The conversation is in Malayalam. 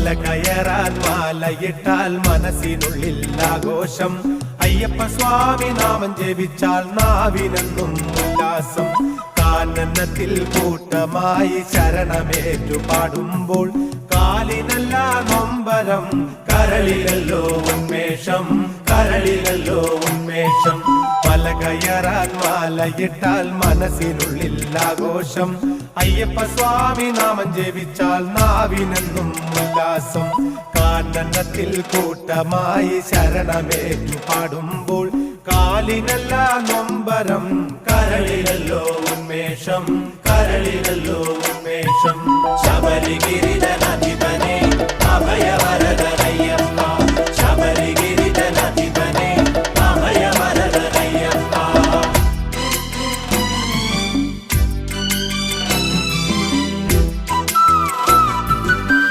മല കയറാൻ മാലയിട്ടാൽ മനസ്സിനുള്ളിൽ ആഘോഷം. അയ്യപ്പ സ്വാമി നാമം ജപിച്ചാൽ നാവിനെന്നും ഉല്ലാസം. കാനനത്തിൽ കൂട്ടമായി ശരണമേറ്റു പാടുമ്പോൾ കാലിനല്ല നൊമ്പരം, കരളിലല്ലോ ഉന്മേഷം, കരളിലല്ലോ ഉന്മേഷം. മല കയറാൻ മാലയിട്ടാൽ മനസ്സിനുള്ളിൽ ആഘോഷം. അയ്യപ്പ സ്വാമി നാമം ജപിച്ചാൽ നാവിനെന്നും ഉല്ലാസം. കാനനത്തിൽ കൂട്ടമായി ശരണമേറ്റു പാടുമ്പോൾ കാലിനല്ല നൊമ്പരം, കരളിലല്ലോ ഉന്മേഷം, കരളിലല്ലോ ഉന്മേഷം. ശബരിഗിരിധനാഥി